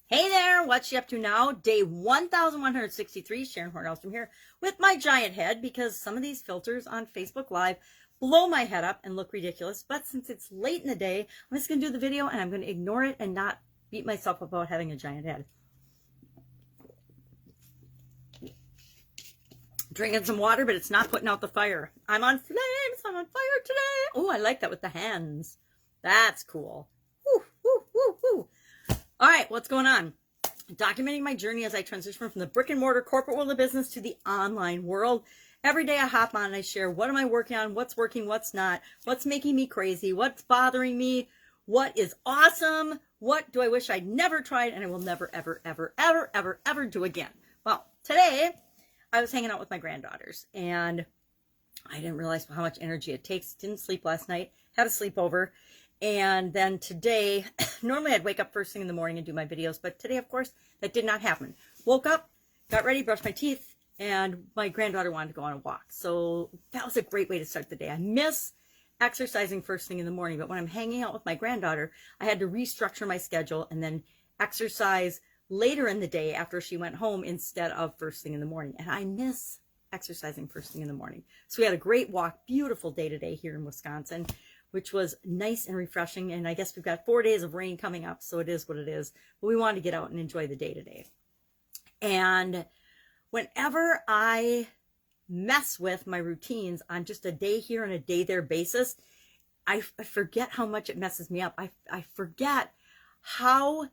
Hey there, what you up to now? Day 1163, Sharon Horne-Ellstrom here with my giant head because some of these filters on Facebook Live blow my head up and look ridiculous. But since it's late in the day, I'm just going to do the video and I'm going to ignore it and not beat myself up about having a giant head. Drinking some water, but it's not putting out the fire. I'm on flames. I'm on fire today. Oh, I like that with the hands. That's cool. Woo, woo, woo, woo. All right, what's going on? Documenting my journey as I transition from the brick and mortar corporate world of business to the online world. Every day I hop on and I share what am I working on, what's working, what's not, what's making me crazy, what's bothering me, what is awesome, what do I wish I'd never tried and I will never, ever, ever, ever, ever, ever do again. Well, today I was hanging out with my granddaughters and I didn't realize how much energy it takes. Didn't sleep last night, had a sleepover. And then today, normally I'd wake up first thing in the morning and do my videos, but today, of course, that did not happen. Woke up, got ready, brushed my teeth, and my granddaughter wanted to go on a walk. So that was a great way to start the day. I miss exercising first thing in the morning, but when I'm hanging out with my granddaughter, I had to restructure my schedule and then exercise later in the day after she went home instead of first thing in the morning. And I miss exercising first thing in the morning. So we had a great walk, beautiful day today here in Wisconsin, which was nice and refreshing. And I guess we've got 4 days of rain coming up, so it is what it is. But we wanted to get out and enjoy the day today. And whenever I mess with my routines on just a day here and a day there basis, I forget how much it messes me up. I forget how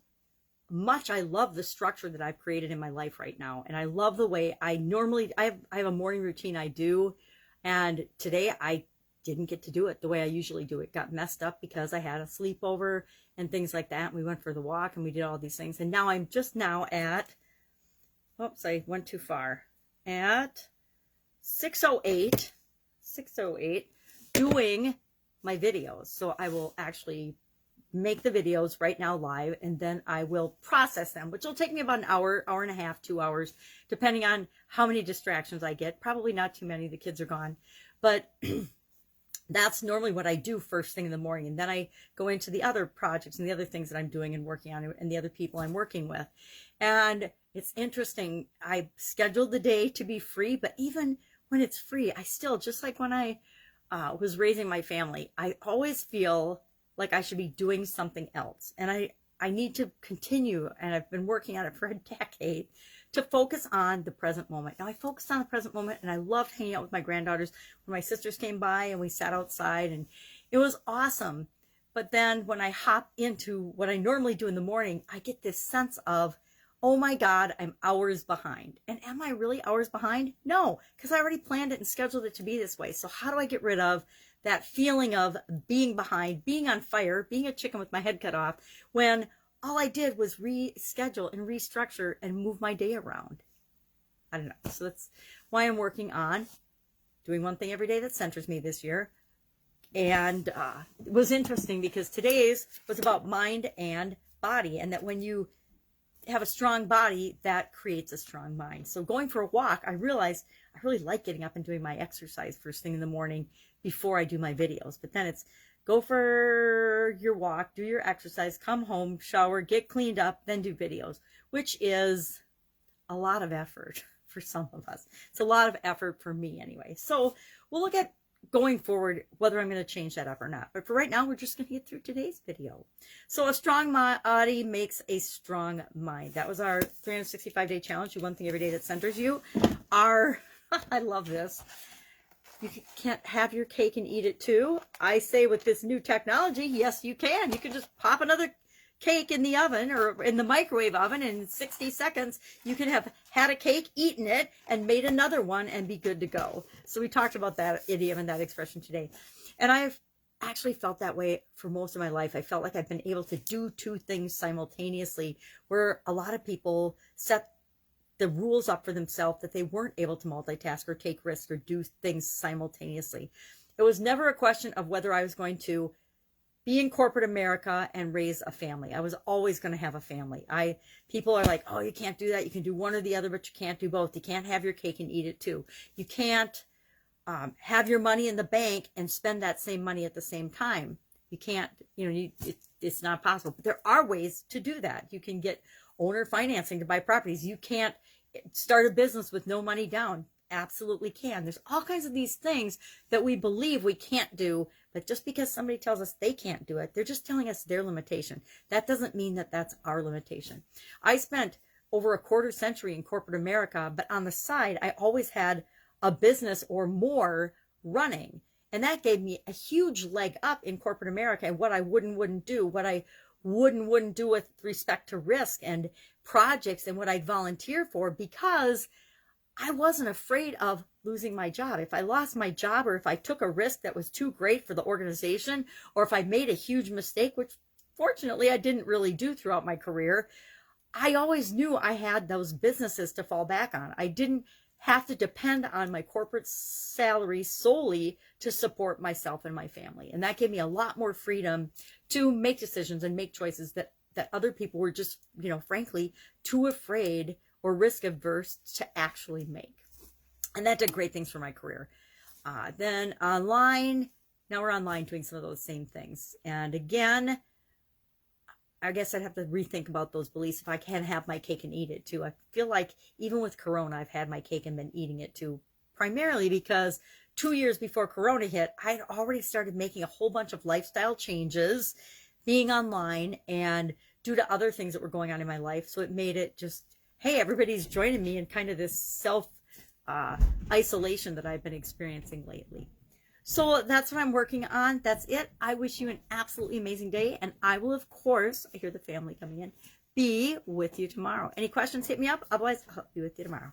much I love the structure that I've created in my life right now. And I love the way I have a morning routine I do. And today I didn't get to do it the way I usually do it. Got messed up because I had a sleepover and things like that. We went for the walk and we did all these things. And now I'm just now at, oops, I went too far, at 6:08 doing my videos. So I will actually make the videos right now live and then I will process them, which will take me about an hour, hour and a half, 2 hours, depending on how many distractions I get. Probably not too many. The kids are gone. But that's normally what I do first thing in the morning. And then I go into the other projects and the other things that I'm doing and working on and the other people I'm working with. And it's interesting. I scheduled the day to be free, but even when it's free, I still, just like when I was raising my family, I always feel like I should be doing something else. And I need to continue, and I've been working on it for a decade, to focus on the present moment. Now, I focused on the present moment, and I loved hanging out with my granddaughters when my sisters came by, and we sat outside, and it was awesome. But then when I hop into what I normally do in the morning, I get this sense of, oh my God, I'm hours behind. And am I really hours behind? No, because I already planned it and scheduled it to be this way. So how do I get rid of that feeling of being behind, being on fire, being a chicken with my head cut off, when all I did was reschedule and restructure and move my day around? I don't know. So that's why I'm working on doing one thing every day that centers me this year. And it was interesting because today's was about mind and body, and that when you have a strong body, that creates a strong mind. So going for a walk, I realized I really like getting up and doing my exercise first thing in the morning before I do my videos. But then it's go for your walk, do your exercise, come home, shower, get cleaned up, then do videos, which is a lot of effort for some of us. It's a lot of effort for me anyway. So we'll look at going forward whether I'm going to change that up or not. But for right now, we're just going to get through today's video. So a strong body makes a strong mind. That was our 365-day challenge. Do one thing every day that centers you. I love this. You can't have your cake and eat it too. I say with this new technology, yes, you can. You can just pop another cake in the oven or in the microwave oven, and in 60 seconds, you can have had a cake, eaten it, and made another one and be good to go. So we talked about that idiom and that expression today. And I've actually felt that way for most of my life. I felt like I've been able to do two things simultaneously, where a lot of people set the rules up for themselves that they weren't able to multitask or take risks or do things simultaneously. It was never a question of whether I was going to be in corporate America and raise a family. I was always going to have a family. People are like, oh, you can't do that. You can do one or the other, but you can't do both. You can't have your cake and eat it too. You can't have your money in the bank and spend that same money at the same time. You can't, it's not possible. But there are ways to do that. You can get owner financing to buy properties. You can't start a business with no money down. Absolutely can. There's all kinds of these things that we believe we can't do, but just because somebody tells us they can't do it, they're just telling us their limitation. That doesn't mean that that's our limitation. I spent over a quarter century in corporate America, but on the side, I always had a business or more running. And that gave me a huge leg up in corporate America and what I wouldn't do, what I wouldn't do with respect to risk and projects and what I'd volunteer for, because I wasn't afraid of losing my job. If I lost my job, or if I took a risk that was too great for the organization, or if I made a huge mistake, which fortunately I didn't really do throughout my career, I always knew I had those businesses to fall back on. I didn't have to depend on my corporate salary solely to support myself and my family. And that gave me a lot more freedom to make decisions and make choices that other people were just, frankly, too afraid or risk averse to actually make. And that did great things for my career. Then online, now we're online doing some of those same things. And again, I guess I'd have to rethink about those beliefs if I can't have my cake and eat it too. I feel like even with Corona, I've had my cake and been eating it too, primarily because 2 years before Corona hit, I'd already started making a whole bunch of lifestyle changes, being online, and due to other things that were going on in my life. So it made it just, hey, everybody's joining me in kind of this self isolation that I've been experiencing lately. So that's what I'm working on. That's it. I wish you an absolutely amazing day. And I will, of course, I hear the family coming in, be with you tomorrow. Any questions, hit me up. Otherwise, I'll be with you tomorrow.